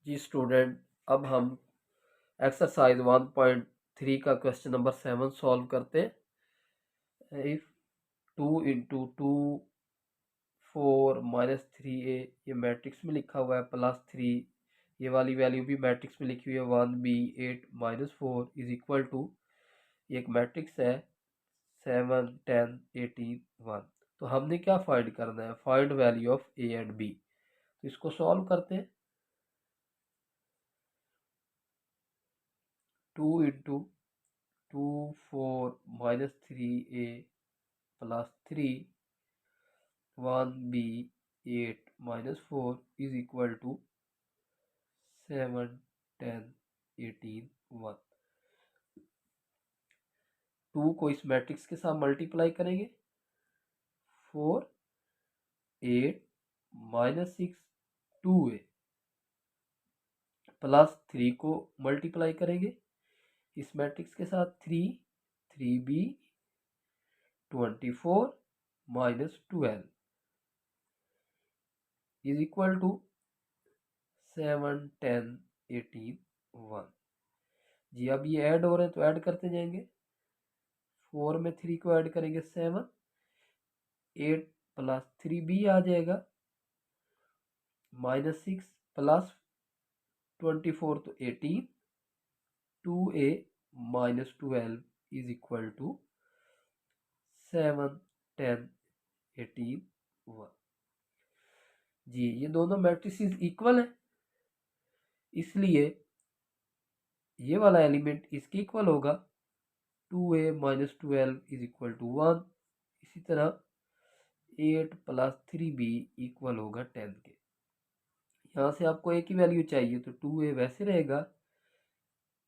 जी student, अब हम exercise 1.3 का क्वेश्चन नंबर 7 सॉल्व करते हैं। इफ 2 × 2 4 -3a, ये मैट्रिक्स में लिखा हुआ है, +3, ये वाली वैल्यू भी मैट्रिक्स में लिखी हुई है 1b 8 -4 इज इक्वल टू, ये एक मैट्रिक्स है 7 10 18 1। तो हमने क्या फाइंड करना है? Find value of a and b। तो इसको सॉल्व करते हैं। 2 × 2 4 -3a +3 1b 8 -4 is equal to 7 10 18 1। 2 को इस मैट्रिक्स के साथ मल्टीप्लाई करेंगे, 4 8 -6 2a, +3 को मल्टीप्लाई करेंगे इस मैट्रिक्स के साथ, 3b 24 -12 इज इक्वल टू 7 10 18 1। जी अब ये ऐड हो रहे हैं तो ऐड करते जाएंगे। 4 में 3 को ऐड करेंगे 7, 8 + 3b आ जाएगा, -6 + 24 तो 18, 2a -12 इज इक्वल टू 7 10 18 1। जी ये दोनों मैट्रिसेस इक्वल है, इसलिए ये वाला एलिमेंट इसके इक्वल होगा, 2a -12 इज इक्वल टू 1। इसी तरह 8 + 3b इक्वल होगा 10 के। यहाँ से आपको a की वैल्यू चाहिए तो 2a वैसे रहेगा,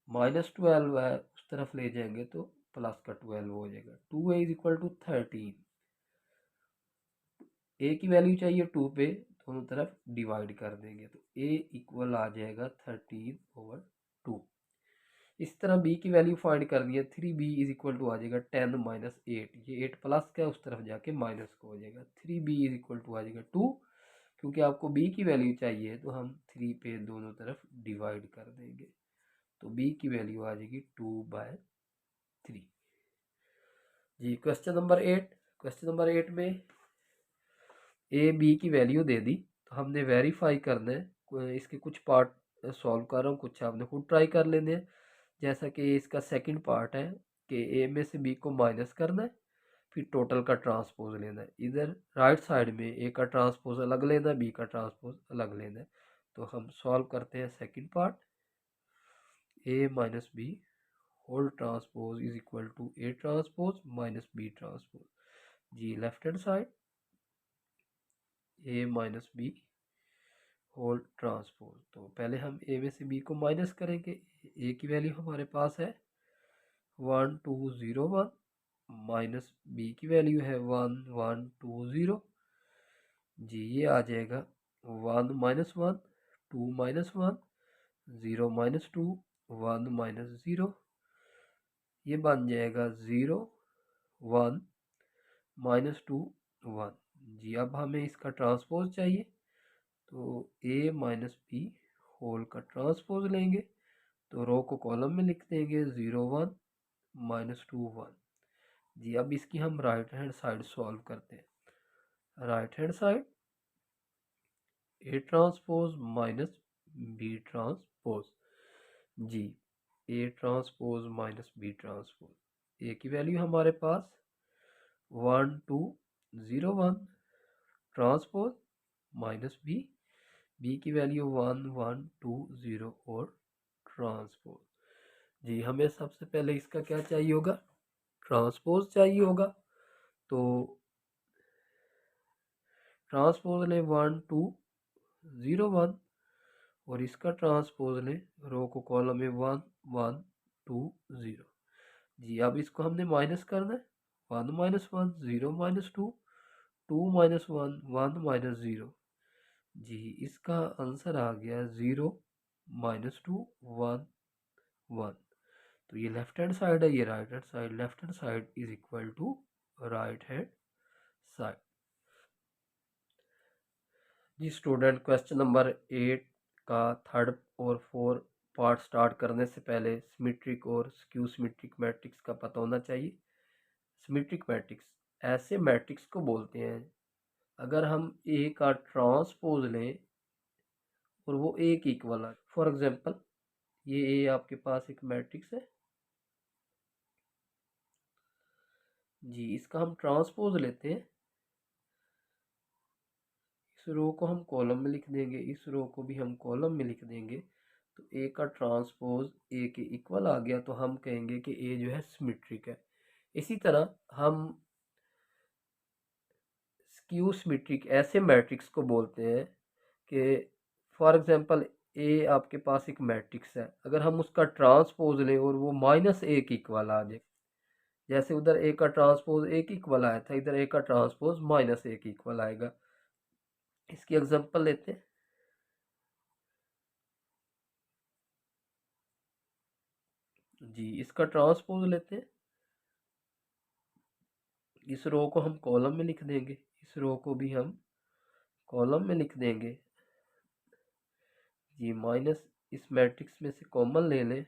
-12 है उस तरफ ले जाएंगे तो प्लस का 12 हो जाएगा, 2a is equal to 13। a की वैल्यू चाहिए 2 पे, दोनों तरफ डिवाइड कर देंगे तो a इक्वल आ जाएगा 13/2। इस तरह b की वैल्यू फाइंड करनी है, 3b इज इक्वल टू आ जाएगा 10 - 8, ये 8 प्लस का उस तरफ जाके माइनस का हो जाएगा, 3b इज इक्वल टू आ जाएगा 2। क्योंकि आपको b की वैल्यू चाहिए तो हम 3 पे दोनों तरफ डिवाइड कर देंगे, तो b की वैल्यू आ जाएगी 2/3। जी क्वेश्चन नंबर 8। क्वेश्चन नंबर 8 में ए बी की वैल्यू दे दी, तो हमने वेरीफाई करना है। इसके कुछ पार्ट सॉल्व कर रहा हूँ, कुछ आपने खुद ट्राई कर लेने हैं। जैसा कि इसका सेकंड पार्ट है कि ए में से बी को माइनस करना है, फिर टोटल का ट्रांसपोज लेना है। इधर राइट साइड में ए का ट्रांसपोज अलग लेना है, बी का ट्रांसपोज अलग लेना है। तो हम सॉल्व करते हैं second part. A minus B whole transpose is equal to A transpose minus B transpose. जी left hand side A minus B whole transpose. तो पहले हम ए में से बी को माइनस करेंगे। ए की वैल्यू हमारे पास है 1 2 0 1, माइनस बी की वैल्यू है 1 1 2 0। जी ये आ जाएगा 1 - 1 2 - 1 0 - 2 1 - 0, ये बन जाएगा 0 1 -2 1। जी अब हमें इसका ट्रांसपोज चाहिए, तो a माइनस बी होल का ट्रांसपोज लेंगे, तो रो को कॉलम में लिख देंगे 0 1 -2 1। जी अब इसकी हम राइट हैंड साइड सॉल्व करते हैं। Right hand side a transpose minus B transpose. जी a transpose minus B transpose, a की वैल्यू हमारे पास 1 2 0 1 ट्रांसपोज माइनस बी की वैल्यू 1 1 2 0 और ट्रांसपोज। जी हमें सबसे पहले इसका क्या चाहिए होगा? ट्रांसपोज चाहिए होगा। तो ट्रांसपोज लें 1 2 0 1 और इसका ट्रांसपोज लें रो को कॉलम में 1 1 2 0। जी अब इसको हमने माइनस करना है, 1 - 1 0 - 2 2 - 1 1 - 0। जी इसका आंसर आ गया 0 - 2 1 1। तो ये लेफ्ट हैंड साइड है, ये right hand side, left hand side is equal to right hand side. जी स्टूडेंट क्वेश्चन नंबर 8 का थर्ड और फोर्थ पार्ट स्टार्ट करने से पहले सिमेट्रिक और स्क्यू सिमेट्रिक मैट्रिक्स का पता होना चाहिए। सिमेट्रिक मैट्रिक्स ऐसे मैट्रिक्स को बोलते हैं अगर हम ए का ट्रांसपोज लें और वो ए की इक्वल आ। फॉर एग्जांपल ये ए आपके पास एक मैट्रिक्स है जी, इसका हम ट्रांसपोज लेते हैं, इस रो को हम कॉलम में लिख देंगे, इस रो को भी हम कॉलम में लिख देंगे, तो ए का ट्रांसपोज ए के इक्वल आ गया, तो हम कहेंगे कि ए जो है सिमेट्रिक है। इसी तरह हम स्क्यू सिमेट्रिक ऐसे मैट्रिक्स को बोलते हैं कि फॉर एग्जांपल ए आपके पास एक मैट्रिक्स है, अगर हम उसका ट्रांसपोज लें और वो माइनस ए के इक्वल आ जाए, जैसे उधर ए का ट्रांसपोज ए के इक्वल आया था, इधर ए का ट्रांसपोज माइनस ए के इक्वल आएगा। इसकी एग्जांपल लेते हैं जी, इसका ट्रांसपोज लेते हैं, इस रो को हम कॉलम में लिख देंगे, इस रो को भी हम कॉलम में लिख देंगे जी, माइनस इस मैट्रिक्स में से कॉमन ले लें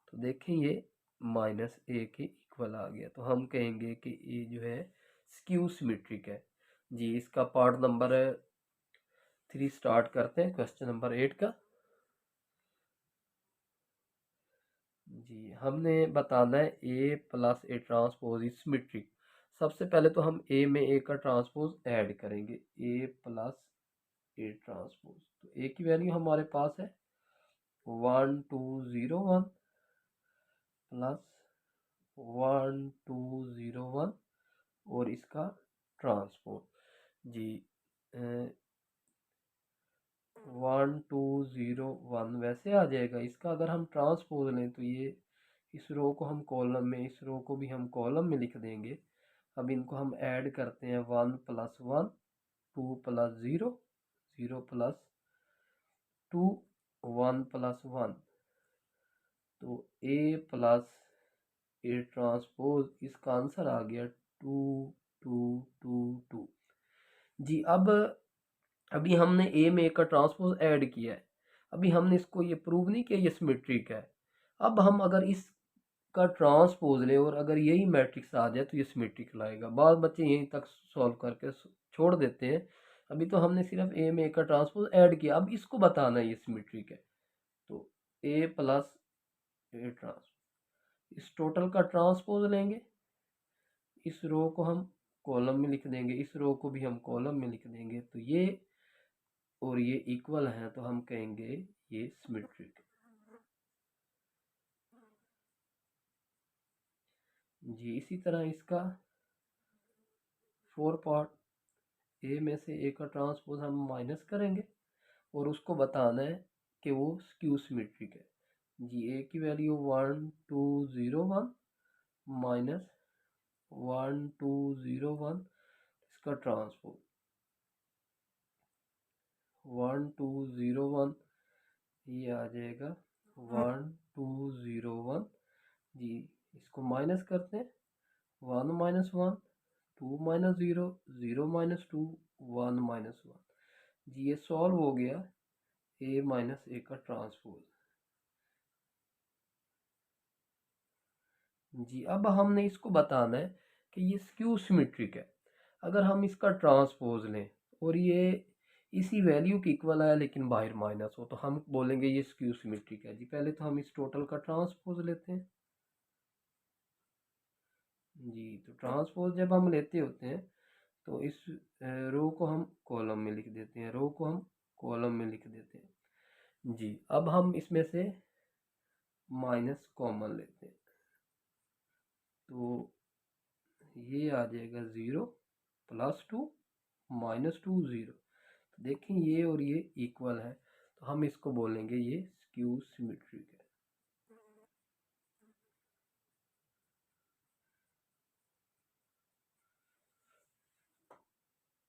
तो देखें ये माइनस ए के इक्वल आ गया, तो हम कहेंगे कि ये जो है स्क्यू सिमेट्रिक है जी। इसका पार्ट नंबर 3 स्टार्ट करते हैं, क्वेश्चन नंबर 8 का जी। हमने बताना है A plus A transpose is symmetric. सबसे पहले तो हम ए में ए का ट्रांसपोज ऐड करेंगे, ए प्लस ए ट्रांसपोज, तो ए की वैल्यू हमारे पास है 1201 प्लस 1201 और इसका ट्रांसपोज जी 1201 वैसे आ जाएगा। इसका अगर हम ट्रांसपोज लें तो ये इस रो को हम कॉलम में, इस रो को भी हम कॉलम में लिख देंगे। अब इनको हम ऐड करते हैं, 1 प्लस 1 2 प्लस 0 0 प्लस 2 1 प्लस 1, तो ए प्लस ए ट्रांसपोज इसका आंसर आ गया 2 2 2 2 जी। अब अभी हमने ए में ए का ट्रांसपोज ऐड किया है, अभी हमने इसको ये प्रूव नहीं किया ये सिमेट्रिक है। अब हम अगर इसका ट्रांसपोज लें और अगर यही मैट्रिक्स आ जाए तो ये सिमेट्रिक लाएगा। बाद बच्चे यहीं तक सॉल्व करके छोड़ देते हैं। अभी तो हमने सिर्फ ए में ए का ट्रांसपोज ऐड किया, अब इसको बताना है ये सिमेट्रिक है, तो ए प्लस ए ट्रांस, इस टोटल का ट्रांसपोज लेंगे, इस रो को हम कॉलम में लिख देंगे, इस रो को भी हम कॉलम में लिख देंगे, तो ये और ये इक्वल हैं, तो हम कहेंगे ये सिमेट्रिक जी। इसी तरह इसका 4 पार्ट ए में से ए का ट्रांसपोज हम माइनस करेंगे और उसको बताना है कि वो स्क्यू सिमेट्रिक है जी। ए की वैल्यू 1201 माइनस 1201, इसका ट्रांसपोज 1201, ये आ जाएगा 1201 जी। इसको माइनस करते हैं, 1 माइनस 1 2 माइनस 0 0 माइनस 2 1 माइनस 1 जी। ये सॉल्व हो गया ए माइनस ए का ट्रांसपोज जी। अब हमने इसको बताना है कि ये स्क्यू सिमेट्रिक है। अगर हम इसका ट्रांसपोज लें और ये इसी वैल्यू की इक्वल आया लेकिन बाहर माइनस हो, तो हम बोलेंगे ये स्क्यू सिमेट्रिक है जी। पहले तो हम इस टोटल का ट्रांसपोज लेते हैं जी। तो ट्रांसपोज जब हम लेते होते हैं तो इस रो को हम कॉलम में लिख देते हैं, रो को हम कॉलम में लिख देते हैं जी। अब हम इसमें से माइनस कॉमन लेते हैं, तो ये आ जाएगा 0 प्लस 2 माइनस 2 0, तो देखें ये और ये इक्वल है, तो हम इसको बोलेंगे ये स्क्यू सिमेट्रिक है।